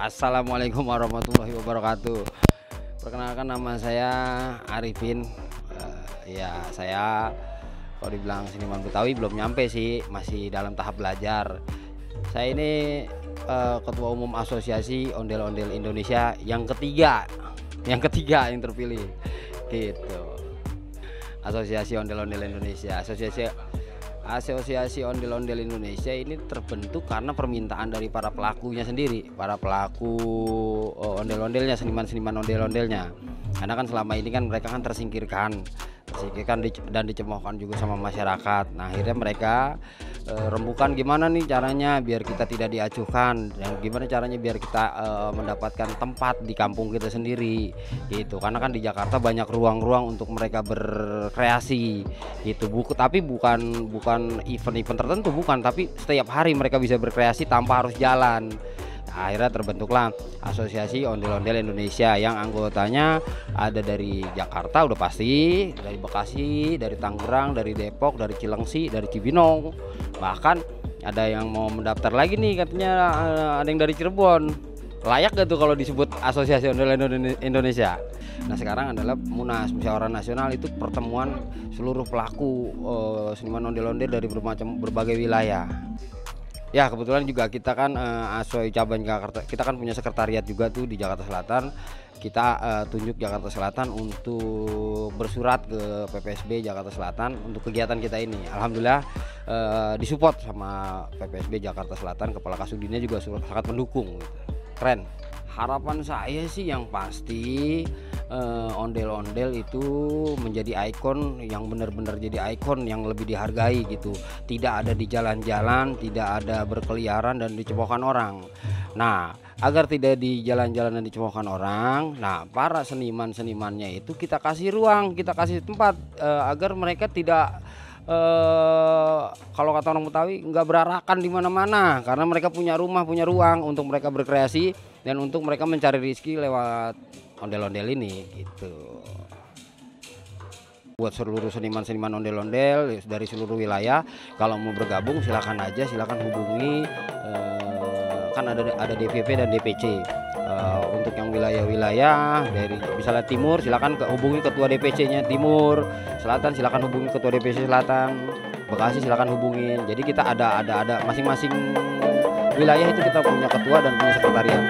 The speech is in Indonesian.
Assalamualaikum warahmatullahi wabarakatuh. Perkenalkan nama saya Arifin. Ya saya kalau dibilang seniman Betawi belum nyampe sih, masih dalam tahap belajar. Saya ini Ketua Umum Asosiasi Ondel-Ondel Indonesia yang ketiga yang terpilih. Gitu. Asosiasi Ondel-Ondel Indonesia. Asosiasi Ondel-Ondel Indonesia ini terbentuk karena permintaan dari para pelakunya sendiri, para pelaku ondel-ondelnya, seniman-seniman ondel-ondelnya. Karena kan selama ini kan mereka kan tersingkirkan dan dicemoohkan juga sama masyarakat. Nah, akhirnya mereka rembukan gimana nih caranya biar kita tidak diacuhkan, dan gimana caranya biar kita mendapatkan tempat di kampung kita sendiri gitu. Karena kan di Jakarta banyak ruang-ruang untuk mereka berkreasi gitu. Tapi bukan event-event tertentu, bukan, tapi setiap hari mereka bisa berkreasi tanpa harus jalan. Nah, akhirnya terbentuklah Asosiasi Ondel-Ondel Indonesia yang anggotanya ada dari Jakarta udah pasti, dari Bekasi, dari Tangerang, dari Depok, dari Cilengsi, dari Cibinong, bahkan ada yang mau mendaftar lagi nih katanya, ada yang dari Cirebon. Layak gak tuh kalau disebut Asosiasi Ondel-Ondel Indonesia? Nah, sekarang adalah Munas, Musyawarah Nasional, itu pertemuan seluruh pelaku seniman ondel-ondel dari berbagai wilayah. Ya, kebetulan juga kita kan Asoi cabang Jakarta, kita kan punya sekretariat juga tuh di Jakarta Selatan. Kita tunjuk Jakarta Selatan untuk bersurat ke PPSB Jakarta Selatan untuk kegiatan kita ini. Alhamdulillah disupport sama PPSB Jakarta Selatan, Kepala Kasudinnya juga sangat mendukung. Keren. Harapan saya sih yang pasti ondel-ondel itu menjadi ikon, yang benar-benar jadi ikon yang lebih dihargai gitu. Tidak ada di jalan-jalan, tidak ada berkeliaran dan dicemoohkan orang. Nah, agar tidak di jalan-jalan dan dicemoohkan orang, nah para seniman-senimannya itu kita kasih ruang, kita kasih tempat agar mereka tidak kalau kata orang Betawi nggak berarakan di mana-mana, karena mereka punya rumah, punya ruang untuk mereka berkreasi dan untuk mereka mencari rezeki lewat ondel-ondel ini gitu. Buat seluruh seniman-seniman ondel-ondel dari seluruh wilayah, kalau mau bergabung silakan aja, silakan hubungi, kan ada DPP dan DPC. Untuk yang wilayah-wilayah dari misalnya timur, silakan hubungi ketua DPC-nya timur. Selatan silakan hubungi ketua DPC selatan. Bekasi silakan hubungin. Jadi kita ada masing-masing wilayah itu kita punya ketua dan punya sekretariat.